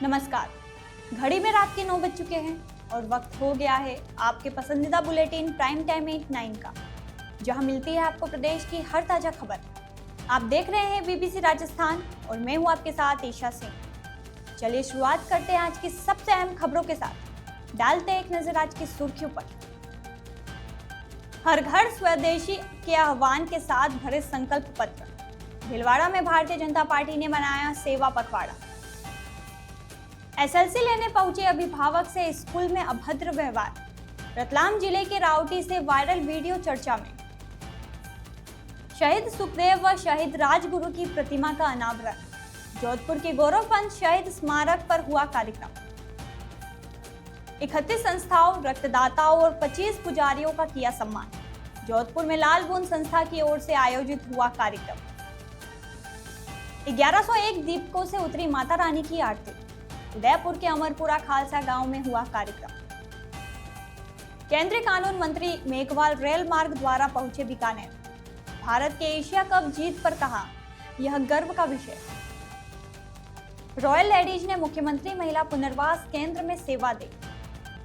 नमस्कार। घड़ी में रात के 9 बज चुके हैं और वक्त हो गया है आपके पसंदीदा बुलेटिन प्राइम टाइम 8-9 का, जहां मिलती है आपको प्रदेश की हर ताजा खबर। आप देख रहे हैं बीबीसी राजस्थान और मैं हूं आपके साथ ईशा सिंह। चलिए शुरुआत करते हैं आज की सबसे अहम खबरों के साथ। डालते हैं एक नजर आज की सुर्खियों पर। हर घर स्वदेशी के आह्वान के साथ भरे संकल्प पत्र। भीलवाड़ा में भारतीय जनता पार्टी ने मनाया सेवा पखवाड़ा। एसएलसी लेने पहुंचे अभिभावक से स्कूल में अभद्र व्यवहार। रतलाम जिले के रावटी से वायरल वीडियो चर्चा में। शहीद सुखदेव व शहीद राजगुरु की प्रतिमा का अनावरण। जोधपुर के गौरव पंथ शहीद स्मारक पर हुआ कार्यक्रम। 31 संस्थाओं, रक्तदाताओं और 25 पुजारियों का किया सम्मान। जोधपुर में लाल बूंद संस्था की ओर से आयोजित हुआ कार्यक्रम। 1101 दीपकों से उतरी माता रानी की आरती। उदयपुर के अमरपुरा खालसा गांव में हुआ कार्यक्रम। केंद्रीय कानून मंत्री मेघवाल रेल मार्ग द्वारा पहुंचे बीकानेर। भारत के एशिया कप जीत पर कहा, यह गर्व का विषय। रॉयल लेडीज ने मुख्यमंत्री महिला पुनर्वास केंद्र में सेवा दी।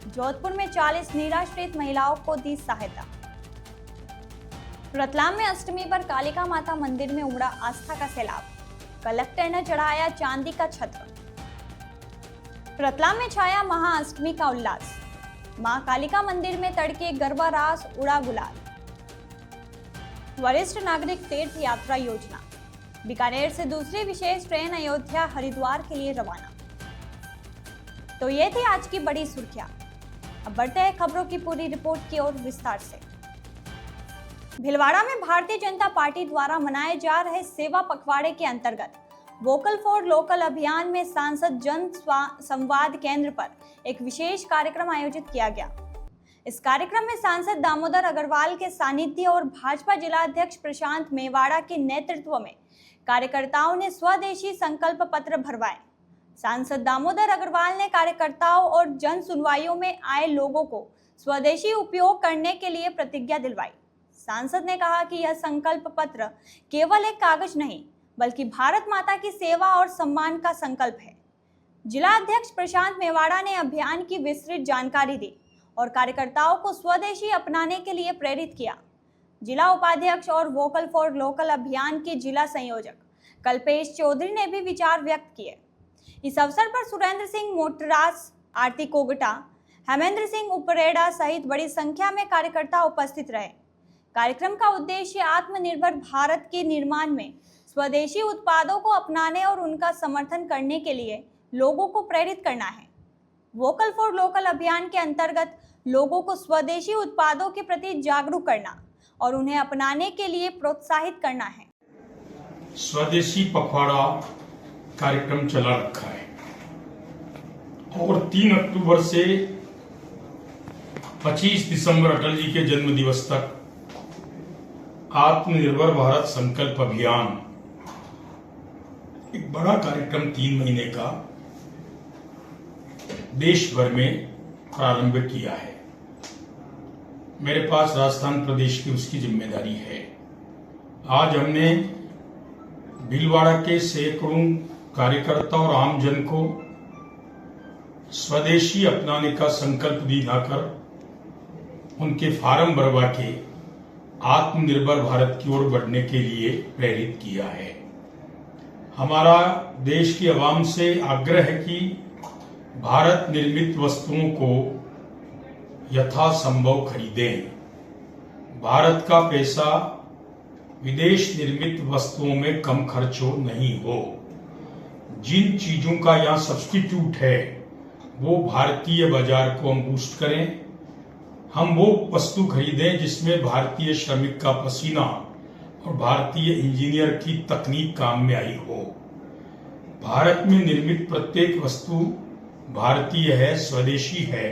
जोधपुर में 40 निराश्रित महिलाओं को दी सहायता। रतलाम में अष्टमी पर कालिका माता मंदिर में उमड़ा आस्था का सैलाब। कलेक्टर ने चढ़ाया चांदी का छत्र। रतलाम में छाया महाअष्टमी का उल्लास। मां कालिका मंदिर में तड़के गरबा रास, उड़ा गुलाल। वरिष्ठ नागरिक तीर्थ यात्रा योजना। बीकानेर से दूसरी विशेष ट्रेन अयोध्या हरिद्वार के लिए रवाना। तो ये थी आज की बड़ी सुर्खियां। अब बढ़ते हैं खबरों की पूरी रिपोर्ट की ओर विस्तार से। भीलवाड़ा में भारतीय जनता पार्टी द्वारा मनाए जा रहे सेवा पखवाड़े के अंतर्गत वोकल फॉर लोकल अभियान में सांसद जन संवाद केंद्र पर एक विशेष कार्यक्रम आयोजित किया गया। इस कार्यक्रम में सांसद दामोदर अग्रवाल के सानिध्य और भाजपा जिला अध्यक्ष प्रशांत मेवाड़ा के नेतृत्व में कार्यकर्ताओं ने स्वदेशी संकल्प पत्र भरवाए। सांसद दामोदर अग्रवाल ने कार्यकर्ताओं और जन सुनवाइयों में आए लोगों को स्वदेशी उपयोग करने के लिए प्रतिज्ञा दिलवाई। सांसद ने कहा कि यह संकल्प पत्र केवल एक कागज नहीं, बल्कि भारत माता की सेवा और सम्मान का संकल्प है। जिला अध्यक्ष प्रशांत मेवाड़ा ने अभियान की विस्तृत जानकारी दी और कार्यकर्ताओं को स्वदेशी अपनाने के लिए प्रेरित किया। जिला उपाध्यक्ष और वोकल फॉर लोकल अभियान के जिला संयोजक कल्पेश चौधरी ने भी विचार व्यक्त किए। इस अवसर पर सुरेंद्र सिंह मोटरास, आरती कोगटा, हेमेंद्र सिंह उपरेड़ा सहित बड़ी संख्या में कार्यकर्ता उपस्थित रहे। कार्यक्रम का उद्देश्य आत्मनिर्भर भारत के निर्माण में स्वदेशी उत्पादों को अपनाने और उनका समर्थन करने के लिए लोगों को प्रेरित करना है। वोकल फॉर लोकल अभियान के अंतर्गत लोगों को स्वदेशी उत्पादों के प्रति जागरूक करना और उन्हें अपनाने के लिए प्रोत्साहित करना है। स्वदेशी पखवाड़ा कार्यक्रम चला रखा है और 3 अक्टूबर से 25 दिसंबर अटल जी के जन्म दिवस तक आत्मनिर्भर भारत संकल्प अभियान एक बड़ा कार्यक्रम 3 महीने का देश भर में प्रारंभ किया है। मेरे पास राजस्थान प्रदेश की उसकी जिम्मेदारी है। आज हमने भीलवाड़ा के सैकड़ों कार्यकर्ता और आमजन को स्वदेशी अपनाने का संकल्प दिलाकर उनके फार्म भरवा के आत्मनिर्भर भारत की ओर बढ़ने के लिए प्रेरित किया है। हमारा देश की आवाम से आग्रह है कि भारत निर्मित वस्तुओं को यथासंभव खरीदें। भारत का पैसा विदेश निर्मित वस्तुओं में कम खर्च नहीं हो। जिन चीजों का यहाँ सब्स्टिट्यूट है वो भारतीय बाजार को हम बूस्ट करें। हम वो वस्तु खरीदें जिसमें भारतीय श्रमिक का पसीना और भारतीय इंजीनियर की तकनीक काम में आई हो। भारत में निर्मित प्रत्येक वस्तु भारतीय है, स्वदेशी है,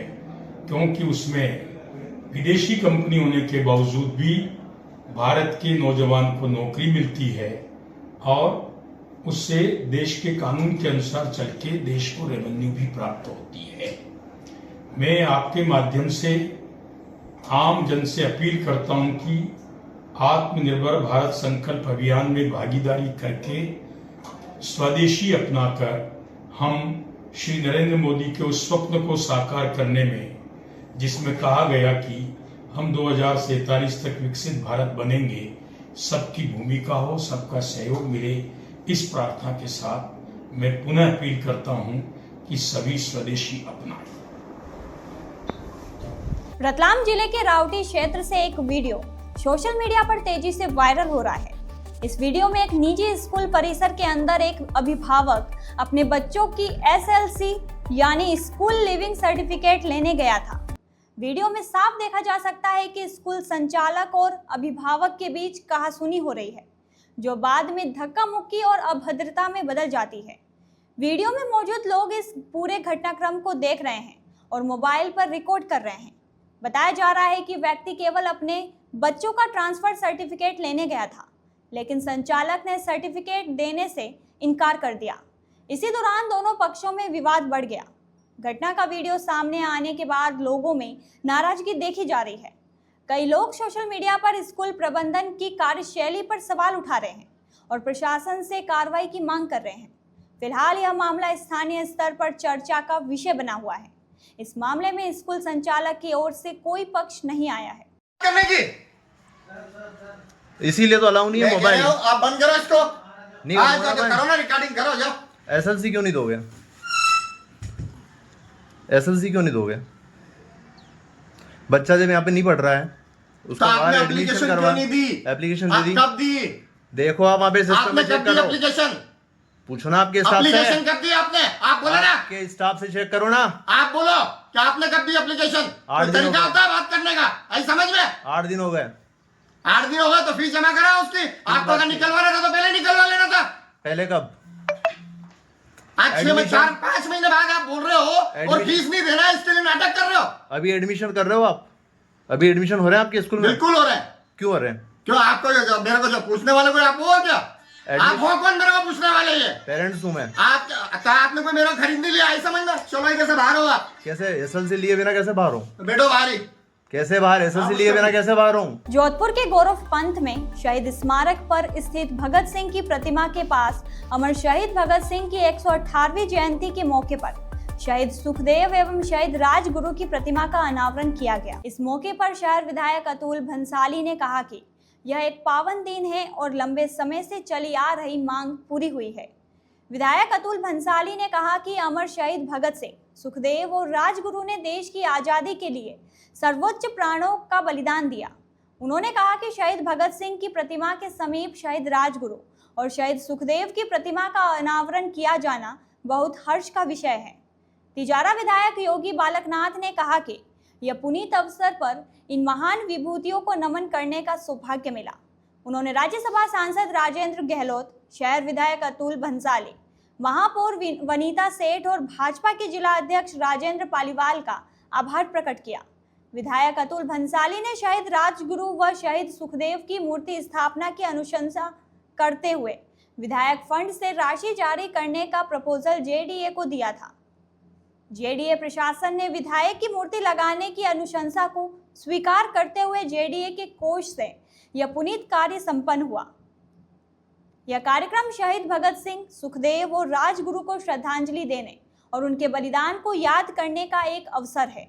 क्योंकि उसमें विदेशी कंपनी होने के बावजूद भी भारत के नौजवान को नौकरी मिलती है और उससे देश के कानून के अनुसार चल के देश को रेवेन्यू भी प्राप्त होती है। मैं आपके माध्यम से आम जन से अपील करता हूं कि आत्मनिर्भर भारत संकल्प अभियान में भागीदारी करके स्वदेशी अपनाकर हम श्री नरेंद्र मोदी के उस स्वप्न को साकार करने में जिसमें कहा गया कि हम 2047 तक विकसित भारत बनेंगे, सबकी भूमिका हो, सबका सहयोग मिले, इस प्रार्थना के साथ मैं पुनः अपील करता हूं कि सभी स्वदेशी अपनाएं। रतलाम जिले के रावटी क्षेत्र से एक वीडियो सोशल मीडिया पर तेजी से वायरल हो रहा है। इस वीडियो में एक निजी स्कूल परिसर के अंदर एक अभिभावक अपने बच्चों की SLC यानी स्कूल लिविंग सर्टिफिकेट लेने गया था। वीडियो में साफ देखा जा सकता है कि स्कूल संचालक और अभिभावक के बीच कहासुनी हो रही है, जो बाद में धक्का मुक्की और अभद्रता में बदल जाती है। वीडियो में मौजूद लोग इस पूरे घटनाक्रम को देख रहे हैं और मोबाइल पर रिकॉर्ड कर रहे हैं। बताया जा रहा है कि व्यक्ति केवल अपने बच्चों का ट्रांसफर सर्टिफिकेट लेने गया था, लेकिन संचालक ने सर्टिफिकेट देने से इनकार कर दिया। इसी दौरान दोनों पक्षों में विवाद बढ़ गया। घटना का वीडियो सामने आने के बाद लोगों में नाराजगी देखी जा रही है। कई लोग सोशल मीडिया पर स्कूल प्रबंधन की कार्यशैली पर सवाल उठा रहे हैं और प्रशासन से कार्रवाई की मांग कर रहे हैं। फिलहाल यह मामला स्थानीय स्तर पर चर्चा का विषय बना हुआ है। इस मामले में स्कूल संचालक की ओर से कोई पक्ष नहीं आया है। करने की इसीलिए तो अलाउ नहीं है मोबाइल। आप बंद करो इसको। नहीं आज जाके करो ना, रिकॉर्डिंग करो जाओ। SLC क्यों नहीं दोगे? SLC क्यों नहीं दोगे? बच्चा जब यहाँ पे नहीं पढ़ रहा है उसको आपने बाहर एप्लीकेशन एडमिशन क्यों करवा। नहीं दी? एप्लीकेशन आप दे दी। कब दी? देखो आप वहाँ पे सिस्टम आपने में चेक कब दी करो। एप्लीकेशन? पूछो ना आपके स्टाफ एप्लीकेशन से। कब दी आपने? आप बोलो ना। आपके स्टाफ से चेक करो ना। आप बोलो क्या आपने कब दी एप्लीकेशन? 8 दिन हो तरीका गए। होता है बात करने का, ऐसी समझ में? 8 दिन हो गए। 8 दिन हो गए तो फीस जमा करा उसकी। आपको अगर निकलवाना था तो पहले निकलवा लेना था। पहले कब? आज 6 में 4-5 महीने बाद आप बोल रहे हो और एडमिशन- फीस नहीं देना है, इसके लिए नाटक कर रहे हो। अभी एडमिशन कर रहे हो आप? अभी एडमिशन हो रहे हैं आपके स्कूल में? बिल्कुल हो रहे हैं। क्यों हो रहे हैं? क्यों आपको मेरे को जो पूछने वाले को आप वो हो क्या? आप हो कौन मेरे को पूछने वाले? ये पेरेंट्स हूँ मैं। आपने कोई मेरा खरीद नहीं लिया, ऐसा समझना। चलो ये कैसे बाहर हो आप? कैसे SLC लिए बिना कैसे बाहर हूँ? बैठो बाहर ही। कैसे बाहर SLC लिए बिना कैसे बाहर हूँ? जोधपुर के गौरव पंथ में शहीद स्मारक पर स्थित भगत सिंह की प्रतिमा के पास अमर शहीद भगत सिंह की 118वीं जयंती के मौके पर शहीद सुखदेव एवं शहीद राजगुरु की प्रतिमा का अनावरण किया गया। इस मौके पर शहर विधायक अतुल भंसाली ने कहा कि यह एक पावन दिन है और लंबे समय से चली आ रही मांग पूरी हुई है। विधायक अतुल भंसाली ने कहा कि अमर शहीद भगत सिंह, सुखदेव और राजगुरु ने देश की आज़ादी के लिए सर्वोच्च प्राणों का बलिदान दिया। उन्होंने कहा कि शहीद भगत सिंह की प्रतिमा के समीप शहीद राजगुरु और शहीद सुखदेव की प्रतिमा का अनावरण किया जाना बहुत हर्ष का विषय है। तिजारा विधायक योगी बालकनाथ ने कहा कि यह पुनीत अवसर पर इन महान विभूतियों को नमन करने का सौभाग्य मिला। उन्होंने राज्यसभा सांसद राजेंद्र गहलोत, शहर विधायक अतुल भंसाली, महापौर वनीता सेठ और भाजपा के जिला अध्यक्ष राजेंद्र पालीवाल का आभार प्रकट किया। विधायक अतुल भंसाली ने शहीद राजगुरु व शहीद सुखदेव की मूर्ति स्थापना की अनुशंसा करते हुए विधायक फंड से राशि जारी करने का प्रपोजल JDA को दिया था। JDA प्रशासन ने विधायक की मूर्ति लगाने की अनुशंसा को स्वीकार करते हुए JDA के कोष से यह पुनीत कार्य संपन्न हुआ। यह कार्यक्रम शहीद भगत सिंह, सुखदेव और राजगुरु को श्रद्धांजलि देने और उनके बलिदान को याद करने का एक अवसर है।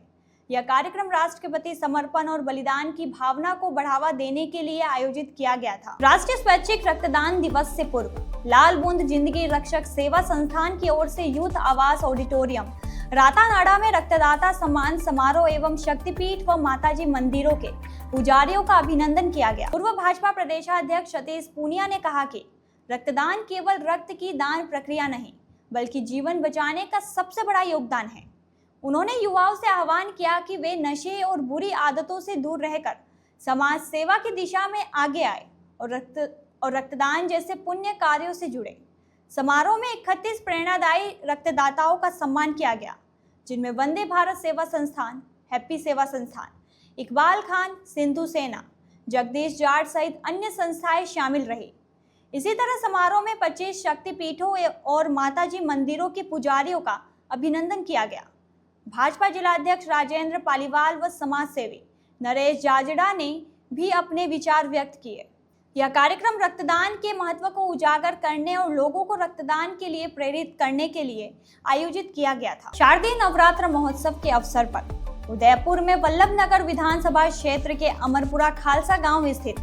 यह कार्यक्रम राष्ट्र के प्रति समर्पण और बलिदान की भावना को बढ़ावा देने के लिए आयोजित किया गया था। राष्ट्रीय स्वैच्छिक रक्तदान दिवस से पूर्व लाल बूंद जिंदगी रक्षक सेवा संस्थान की ओर से यूथ आवास ऑडिटोरियम रातानाडा में रक्तदाता सम्मान समारोह एवं शक्तिपीठ व माताजी मंदिरों के पुजारियों का अभिनंदन किया गया। पूर्व भाजपा प्रदेशाध्यक्ष सतीश पूनिया ने कहा कि रक्तदान केवल रक्त की दान प्रक्रिया नहीं, बल्कि जीवन बचाने का सबसे बड़ा योगदान है। उन्होंने युवाओं से आह्वान किया कि वे नशे और बुरी आदतों से दूर रहकर समाज सेवा की दिशा में आगे आए और रक्तदान जैसे पुण्य कार्यों से जुड़े। समारोह में 31 प्रेरणादायी रक्तदाताओं का सम्मान किया गया, जिनमें वंदे भारत सेवा संस्थान, हैप्पी सेवा संस्थान, इकबाल खान, सिंधु सेना, जगदीश जाट सहित अन्य संस्थाएं शामिल रही। इसी तरह समारोह में 25 शक्तिपीठों और माताजी मंदिरों के पुजारियों का अभिनंदन किया गया। भाजपा जिला अध्यक्ष राजेंद्र पालीवाल व समाज सेवी नरेश जाजड़ा ने भी अपने विचार व्यक्त किए। यह कार्यक्रम रक्तदान के महत्व को उजागर करने और लोगों को रक्तदान के लिए प्रेरित करने के लिए आयोजित किया गया था। शारदीय नवरात्र महोत्सव के अवसर पर उदयपुर में वल्लभ नगर विधानसभा क्षेत्र के अमरपुरा खालसा गांव स्थित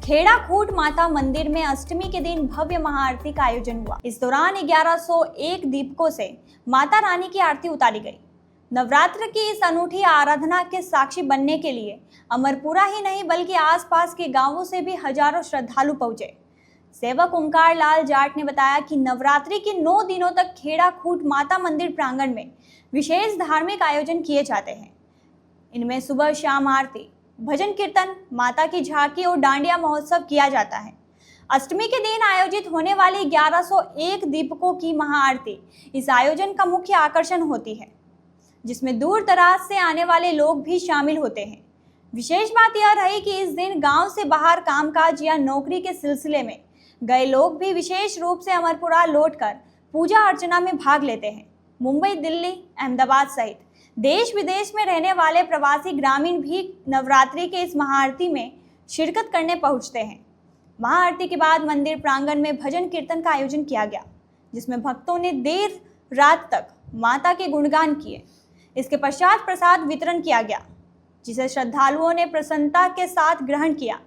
खेड़ा खूट माता मंदिर में अष्टमी के दिन भव्य महाआरती का आयोजन हुआ। इस दौरान 1101 दीपकों से माता रानी की आरती उतारी गई। नवरात्र की इस अनूठी आराधना के साक्षी बनने के लिए अमरपुरा ही नहीं बल्कि आसपास के गांवों से भी हजारों श्रद्धालु पहुंचे। सेवक ओंकार लाल जाट ने बताया कि नवरात्रि के 9 दिनों तक खेड़ा खूट माता मंदिर प्रांगण में विशेष धार्मिक आयोजन किए जाते हैं। इनमें सुबह शाम आरती, भजन कीर्तन, माता की झांकी और डांडिया महोत्सव किया जाता है। अष्टमी के दिन आयोजित होने वाली 1101 दीपकों की महाआरती इस आयोजन का मुख्य आकर्षण होती है, जिसमें दूर दराज से आने वाले लोग भी शामिल होते हैं। विशेष बात यह रही कि इस दिन गांव से बाहर कामकाज या नौकरी के सिलसिले में गए लोग भी विशेष रूप से अमरपुरा लौटकर पूजा अर्चना में भाग लेते हैं। मुंबई, दिल्ली, अहमदाबाद सहित देश विदेश में रहने वाले प्रवासी ग्रामीण भी नवरात्रि के इस महाआरती में शिरकत करने पहुंचते हैं। महाआरती के बाद मंदिर प्रांगण में भजन कीर्तन का आयोजन किया गया, जिसमें भक्तों ने देर रात तक माता के गुणगान किए। इसके पश्चात प्रसाद वितरण किया गया, जिसे श्रद्धालुओं ने प्रसन्नता के साथ ग्रहण किया।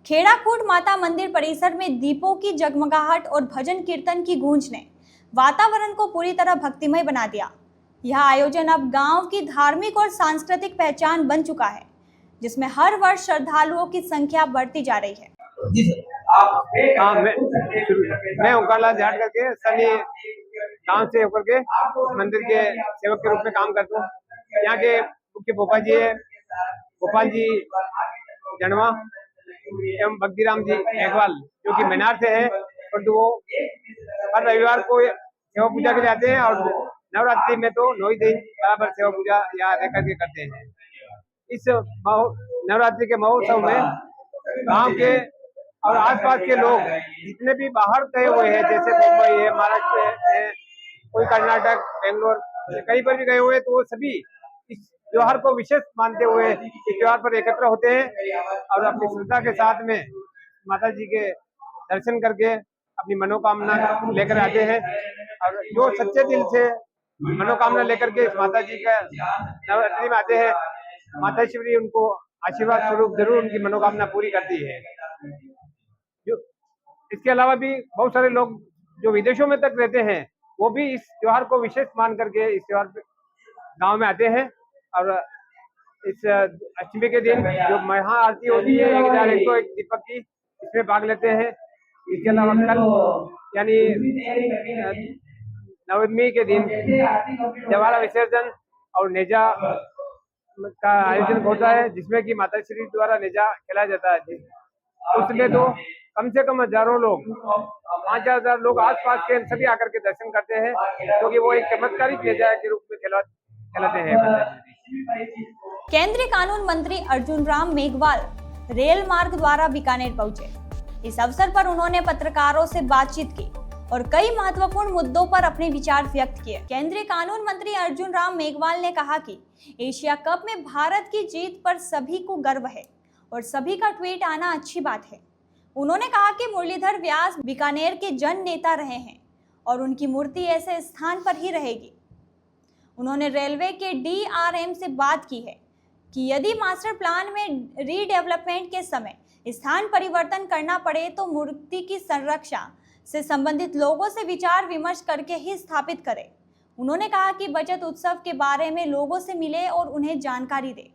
खेड़ा खूट माता मंदिर परिसर में दीपों की जगमगाहट और भजन कीर्तन की गूंज ने वातावरण को पूरी तरह भक्तिमय बना दिया। यह आयोजन अब गांव की धार्मिक और सांस्कृतिक पहचान बन चुका है, जिसमें हर वर्ष श्रद्धालुओं की संख्या बढ़ती जा रही है। हाँ, मैं ओंकार लाल जाट करके सनी गांव से होकर के मंदिर के सेवक के रूप में काम करता हूँ। यहाँ के मुख्य भोपाल जी है, गोपाल जी जनवा एवं भक्तिराम जी मेघवाल, जो कि मैनार से है, परंतु वो हर रविवार को सेवा पूजा के लिए आते हैं और नवरात्रि में तो 9 दिन बराबर सेवा पूजा यहाँ रह करके करते हैं। इस नवरात्रि के महोत्सव में गांव के और आसपास के लोग जितने भी बाहर गए हुए हैं, जैसे मुंबई है, महाराष्ट्र है, कोई कर्नाटक, बेंगलोर, कहीं पर भी गए हुए हैं, तो वो सभी इस त्योहार को विशेष मानते हुए इस त्योहार पर एकत्र होते हैं और अपनी श्रद्धा के साथ में माता जी के दर्शन करके अपनी मनोकामना लेकर आते हैं। और जो सच्चे दिल से मनोकामना लेकर के माता जी का नवरात्रि में आते हैं, माता शिवरी उनको आशीर्वाद स्वरूप जरूर उनकी मनोकामना पूरी करती है। इसके अलावा भी बहुत सारे लोग जो विदेशों में तक रहते हैं, वो भी इस त्योहार को विशेष मान करके इस त्योहार गांव में आते हैं और इस अष्टमी के दिन जो महा आरती होती है 1101 दीपक की, इसमें भाग लेते हैं। इसके अलावा कल यानी नवमी के दिन जवारा विसर्जन और नेजा का आयोजन होता है, जिसमें कि माता श्री द्वारा नेजा खेला जाता है। उसमें तो कम से कम हजारों लोग, 5000 लोग आसपास के सभी आकर के दर्शन करते हैं, क्योंकि वो एक चमत्कारिक नेजा के रूप में खेलाते हैं। केंद्रीय कानून मंत्री अर्जुन राम मेघवाल रेल मार्ग द्वारा बीकानेर पहुंचे। इस अवसर पर उन्होंने पत्रकारों से बातचीत की और कई महत्वपूर्ण मुद्दों पर अपने विचार व्यक्त किए। केंद्रीय कानून मंत्री अर्जुन राम मेघवाल ने कहा कि एशिया कप में भारत की जीत पर सभी को गर्व है और सभी का ट्वीट आना अच्छी बात है। उन्होंने कहा कि मुरलीधर व्यास बीकानेर के जन नेता रहे हैं और उनकी मूर्ति ऐसे स्थान पर ही रहेगी। उन्होंने रेलवे के DRM से बात की है कि यदि मास्टर प्लान में रीडेवलपमेंट के समय स्थान परिवर्तन करना पड़े तो मूर्ति की संरक्षा से संबंधित लोगों से विचार विमर्श करके ही स्थापित करें। उन्होंने कहा कि बचत उत्सव के बारे में लोगों से मिले और उन्हें जानकारी दे।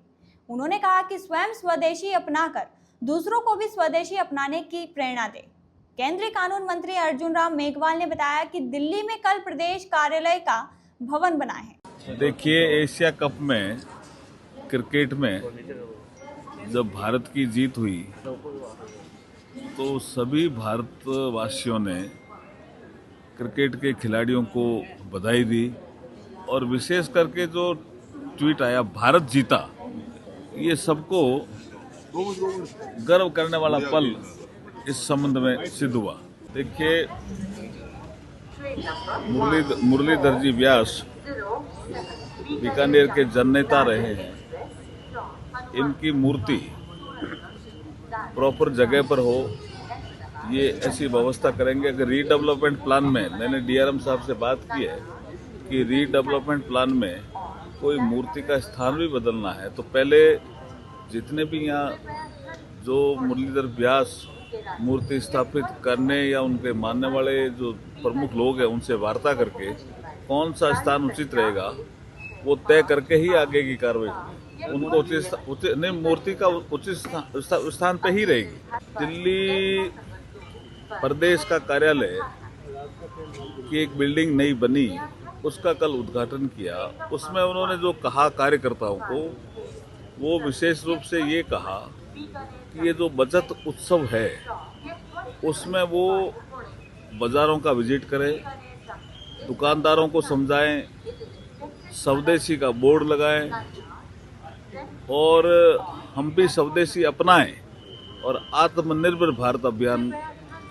उन्होंने कहा कि स्वयं स्वदेशी अपनाकर दूसरों को भी स्वदेशी अपनाने की प्रेरणा दे। केंद्रीय कानून मंत्री अर्जुन राम मेघवाल ने बताया कि दिल्ली में कल प्रदेश कार्यालय का भवन बना है। देखिए, एशिया कप में क्रिकेट में जब भारत की जीत हुई तो सभी भारतवासियों ने क्रिकेट के खिलाड़ियों को बधाई दी और विशेष करके जो ट्वीट आया भारत जीता, ये सबको गर्व करने वाला पल इस संबंध में सिद्ध हुआ। देखिए, मुरलीधर जी व्यास बीकानेर के जननेता रहे हैं। इनकी मूर्ति प्रॉपर जगह पर हो, ये ऐसी व्यवस्था करेंगे कि रीडेवलपमेंट प्लान में, मैंने डीआरएम साहब से बात की है कि रीडेवलपमेंट प्लान में कोई मूर्ति का स्थान भी बदलना है तो पहले जितने भी यहाँ जो मुरलीधर व्यास मूर्ति स्थापित करने या उनके मानने वाले जो प्रमुख लोग हैं उनसे वार्ता करके कौन सा स्थान उचित रहेगा वो तय करके ही आगे की कार्रवाई होगी। उनको उचित नहीं, मूर्ति का उचित स्थान पे ही रहेगी। दिल्ली प्रदेश का कार्यालय की एक बिल्डिंग नई बनी, उसका कल उद्घाटन किया। उसमें उन्होंने जो कहा कार्यकर्ताओं को, वो विशेष रूप से ये कहा कि ये जो बचत उत्सव है उसमें वो बाज़ारों का विजिट करें, दुकानदारों को समझाएं, स्वदेशी का बोर्ड लगाएं और हम भी स्वदेशी अपनाएं और आत्मनिर्भर भारत अभियान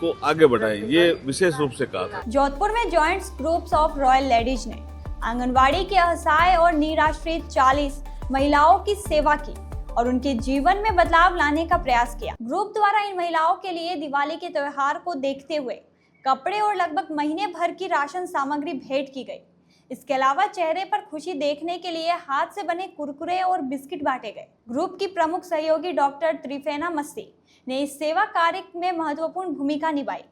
को आगे बढ़ाएं, ये विशेष रूप से कहा था। जोधपुर में joints groups of royal ladies ने आंगनवाड़ी के असहाय और निराश्रित 40 महिलाओं की सेवा की और उनके जीवन में बदलाव लाने का प्रयास किया। ग्रुप द्वारा इन महिलाओं के लिए दिवाली के त्योहार को देखते हुए कपड़े और लगभग महीने भर की राशन सामग्री भेंट की गई। इसके अलावा चेहरे पर खुशी देखने के लिए हाथ से बने कुरकुरे और बिस्किट बांटे गए। ग्रुप की प्रमुख सहयोगी डॉक्टर त्रिफेना मस्ती ने इस सेवा कार्य में महत्वपूर्ण भूमिका निभाई।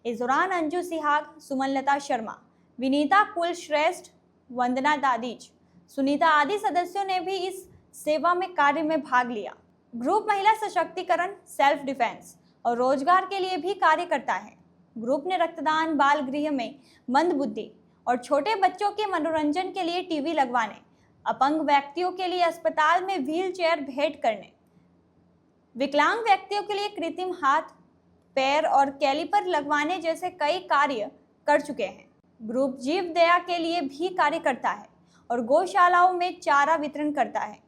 इस दौरान अंजू सिहाग, सुमनलता शर्मा, विनीता कुलश्रेष्ठ, वंदना दादीज, सुनीता आदि सदस्यों ने भी इस सेवा में कार्य में भाग लिया। ग्रुप महिला सशक्तिकरण, सेल्फ डिफेंस और रोजगार के लिए भी कार्य करता है। ग्रुप ने रक्तदान, बाल गृह में मंदबुद्धि और छोटे बच्चों के मनोरंजन के लिए टीवी लगवाने, अपंग व्यक्तियों के लिए अस्पताल में व्हील चेयर भेंट करने, विकलांग व्यक्तियों के लिए कृत्रिम हाथ, पैर और कैलिपर लगवाने जैसे कई कार्य कर चुके हैं। ग्रुप जीव दया के लिए भी कार्य करता है और गौशालाओं में चारा वितरण करता है।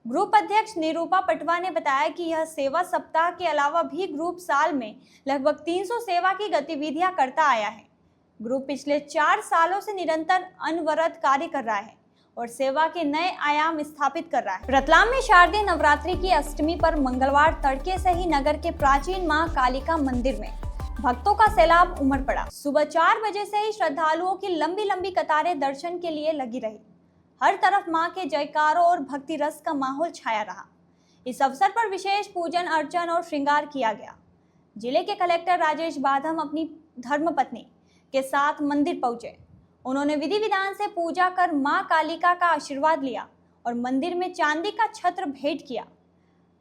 ग्रुप अध्यक्ष निरूपा पटवा ने बताया कि यह सेवा सप्ताह के अलावा भी ग्रुप साल में लगभग 300 सेवा की गतिविधियां करता आया है। ग्रुप पिछले 4 सालों से निरंतर अनवरत कार्य कर रहा है और सेवा के नए आयाम स्थापित कर रहा है। रतलाम में शारदीय नवरात्रि की अष्टमी पर मंगलवार तड़के से ही नगर के प्राचीन मां कालिका मंदिर में भक्तों का सैलाब उमड़ पड़ा। सुबह 4 बजे से ही श्रद्धालुओं की लंबी लंबी कतारें दर्शन के लिए लगी रही। हर तरफ मां के जयकारों और भक्ति रस का माहौल छाया रहा। इस अवसर पर विशेष पूजन अर्चन और श्रृंगार किया गया। जिले के कलेक्टर राजेश बाधम अपनी धर्मपत्नी के साथ मंदिर पहुंचे। उन्होंने विधि विधान से पूजा कर मां कालिका का आशीर्वाद लिया और मंदिर में चांदी का छत्र भेंट किया।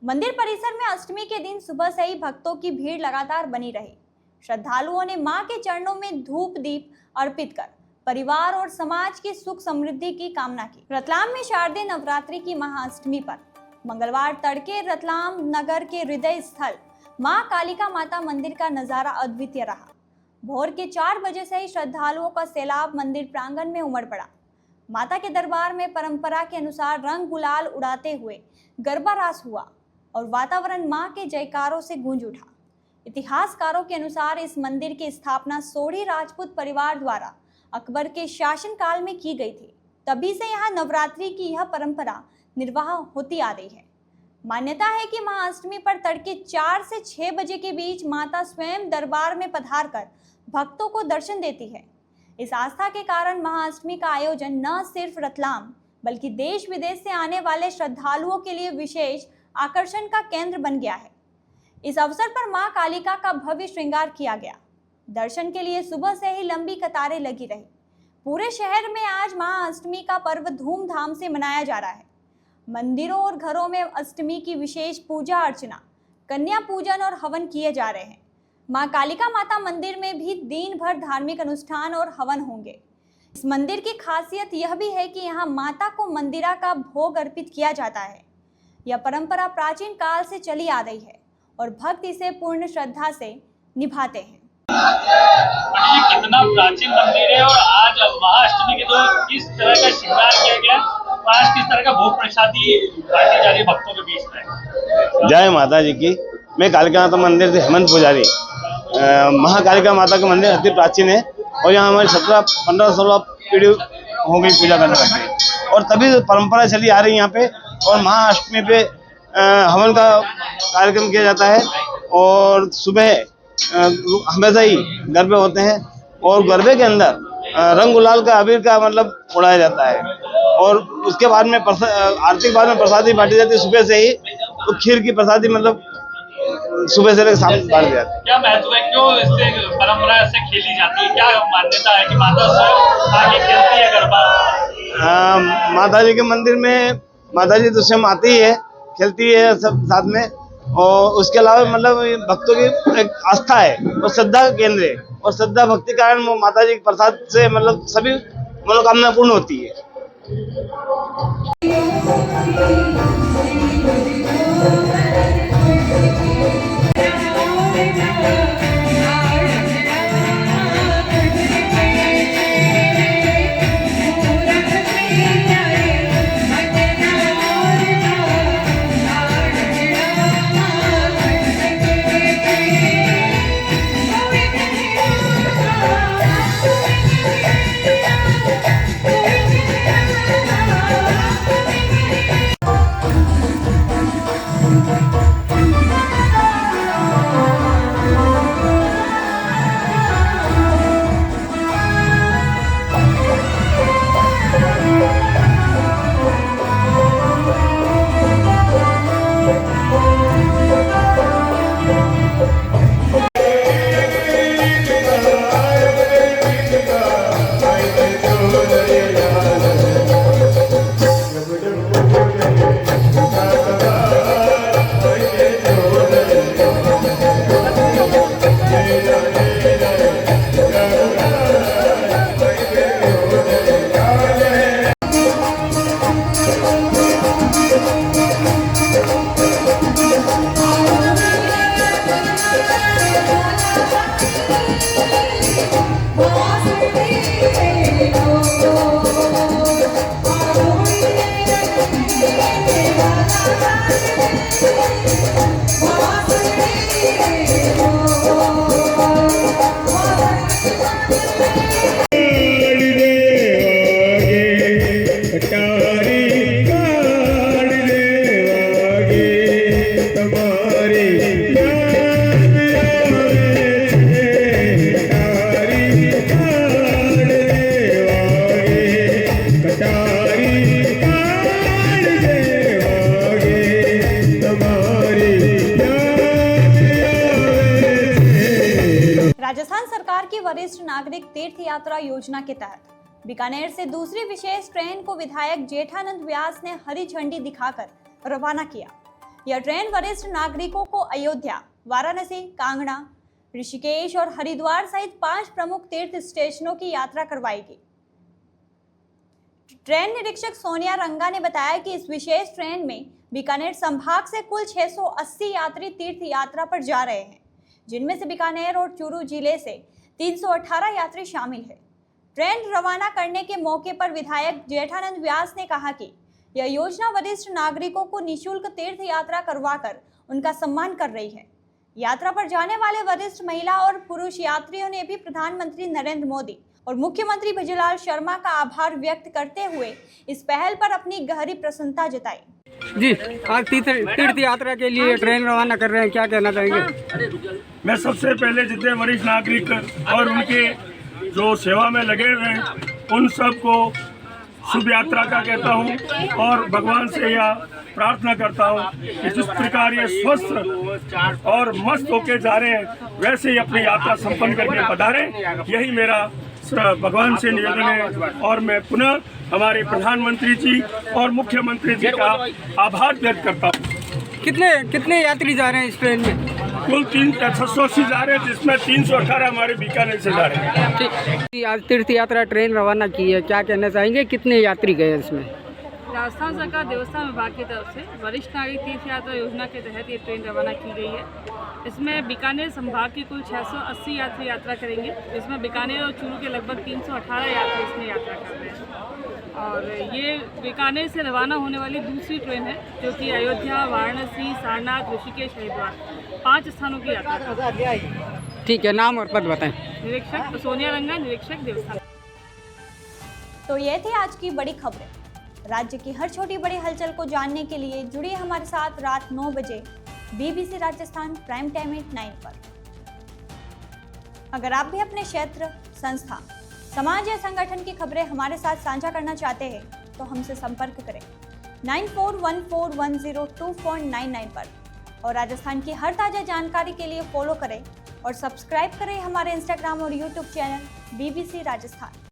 मंदिर परिसर में अष्टमी के दिन सुबह से ही भक्तों की भीड़ लगातार बनी रही। श्रद्धालुओं ने मां के चरणों में धूप दीप अर्पित कर परिवार और समाज की सुख समृद्धि की कामना की। रतलाम में शारदीय नवरात्रि की महाअष्टमी पर मंगलवार तड़के रतलाम नगर के हृदय स्थल मां कालिका माता मंदिर का नजारा अद्वितीय रहा। भोर के 4 बजे से ही श्रद्धालुओं का सैलाब मंदिर प्रांगण में उमड़ पड़ा। माता के दरबार में परंपरा के अनुसार रंग गुलाल उड़ाते हुए गरबा रास हुआ और वातावरण मां के जयकारों से गूंज उठा। इतिहासकारों के अनुसार इस मंदिर की स्थापना सोढ़ी राजपूत परिवार द्वारा अकबर के शासनकाल में की गई थी। तभी से यहाँ नवरात्रि की यह परंपरा निर्वाह होती आ रही है। मान्यता है कि महाअष्टमी पर तड़के 4 से 6 बजे के बीच माता स्वयं दरबार में पधार कर भक्तों को दर्शन देती है। इस आस्था के कारण महाअष्टमी का आयोजन न सिर्फ रतलाम बल्कि देश विदेश से आने वाले श्रद्धालुओं के लिए विशेष आकर्षण का केंद्र बन गया है। इस अवसर पर मां कालिका का भव्य श्रृंगार किया गया। दर्शन के लिए सुबह से ही लंबी कतारें लगी रही। पूरे शहर में आज महाअष्टमी का पर्व धूमधाम से मनाया जा रहा है। मंदिरों और घरों में अष्टमी की विशेष पूजा अर्चना, कन्या पूजन और हवन किए जा रहे हैं। मां कालिका माता मंदिर में भी दिन भर धार्मिक अनुष्ठान और हवन होंगे। इस मंदिर की खासियत यह भी है कि यहाँ माता को मंदिरा का भोग अर्पित किया जाता है। यह परंपरा प्राचीन काल से चली आ रही है और भक्त इसे पूर्ण श्रद्धा से निभाते हैं। ये कितना प्राचीन मंदिर है और आज महाअष्टमी के दिन किस तरह का श्रृंगार किया गया, आज किस तरह का भोग प्रसादी बांटी जा रही भक्तों के बीच में। जय माता जी की। मैं कालिका माता मंदिर से हेमंत पुजारी। महाकालिका माता का मंदिर अति प्राचीन है और यहाँ हमारी 17-15-16 पीढ़ी हो गई पूजा करने लगे और तभी परंपरा चली आ रही यहाँ पे। और महाअष्टमी पे हवन का कार्यक्रम किया जाता है और सुबह हमेशा ही गरबे होते हैं और गरबे के अंदर रंग गुलाल का अबीर का मतलब उड़ाया जाता है और उसके बाद में आरती के बाद में प्रसादी बांटी जाती है सुबह से ही। तो खीर की प्रसादी मतलब सुबह से लेकर शाम तक बांटी जाती है। क्या महत्व है, क्यों इससे परंपरा से खेली जाती है, क्या मान्यता है कि माता स्वयं आगे खेलती है गरबा? माता जी के मंदिर में माता जी तो स्वयं आती है, खेलती है सब साथ में। और उसके अलावा मतलब भक्तों की एक आस्था है और श्रद्धा का केंद्र है और श्रद्धा भक्ति कारण वो माता जी के प्रसाद से मतलब सभी मनोकामना पूर्ण होती है। राजस्थान सरकार की वरिष्ठ नागरिक तीर्थ यात्रा योजना के तहत बीकानेर से दूसरी विशेष ट्रेन को विधायक जेठानंद व्यास ने हरी झंडी दिखाकर रवाना किया। यह ट्रेन वरिष्ठ नागरिकों को अयोध्या, वाराणसी, कांगड़ा, ऋषिकेश और हरिद्वार सहित 5 प्रमुख तीर्थ स्टेशनों की यात्रा करवाएगी। ट्रेन निरीक्षक सोनिया रंगा ने बताया कि इस विशेष ट्रेन में बीकानेर संभाग से कुल 680 यात्री तीर्थ यात्रा पर जा रहे हैं, जिनमें से बीकानेर और चूरू जिले से 318 यात्री शामिल हैं। ट्रेन रवाना करने के मौके पर विधायक जेठानंद व्यास ने कहा कि यह योजना वरिष्ठ नागरिकों को निःशुल्क तीर्थ यात्रा करवाकर उनका सम्मान कर रही है। यात्रा पर जाने वाले वरिष्ठ महिला और पुरुष यात्रियों ने भी प्रधानमंत्री नरेंद्र मोदी और मुख्यमंत्री भजनलाल शर्मा का आभार व्यक्त करते हुए इस पहल पर अपनी गहरी प्रसन्नता जताई। जी, आज तीर्थ यात्रा के लिए ट्रेन रवाना कर रहे हैं, क्या कहना चाहेंगे? मैं सबसे पहले जितने वरिष्ठ नागरिक और उनके जो सेवा में लगे हुए हैं उन सबको शुभ यात्रा का कहता हूं और भगवान से यह प्रार्थना करता हूं कि जिस प्रकार ये स्वस्थ और मस्त होके जा रहे हैं वैसे ही अपनी यात्रा संपन्न करके पधारें, यही मेरा भगवान से निवेदन है। और मैं पुनः हमारे प्रधानमंत्री जी और मुख्यमंत्री जी का आभार व्यक्त करता हूँ। कितने यात्री जा रहे हैं इस ट्रेन में? कुल 680 जा रहे हैं, जिसमें 318 हमारे बीकानेर से जा रहे हैं। ठीक, आज तीर्थ यात्रा ट्रेन रवाना की है, क्या कहना चाहेंगे? कितने यात्री गए इसमें? राजस्थान सरकार देवस्थान विभाग की तरफ से वरिष्ठ नागरिक तीर्थ यात्रा योजना के तहत ये ट्रेन रवाना की गई है। इसमें बीकानेर संभाग की कुल 680 यात्री यात्रा करेंगे, जिसमें बीकानेर और चूरू के लगभग 318 यात्री इसमें यात्रा कर रहे हैं। और ये बीकानेर से रवाना होने वाली दूसरी ट्रेन है, जो कि अयोध्या, वाराणसी, सारनाथ, ऋषिकेश, हरिद्वार 5 स्थानों की यात्रा कर रही है। ठीक है, नाम और पद बताएं। निरीक्षक सोनिया रंगा, निरीक्षक देवस्थान। तो ये थी आज की बड़ी खबरें। राज्य की हर छोटी बड़ी हलचल को जानने के लिए जुड़िए हमारे साथ रात 9 बजे BBC राजस्थान प्राइम टाइम 9 पर। अगर आप भी अपने क्षेत्र, संस्था, समाज या संगठन की खबरें हमारे साथ साझा करना चाहते हैं तो हमसे संपर्क करें 9414102499 पर और राजस्थान की हर ताजा जानकारी के लिए फॉलो करें और सब्सक्राइब करें हमारे इंस्टाग्राम और यूट्यूब चैनल BBC राजस्थान।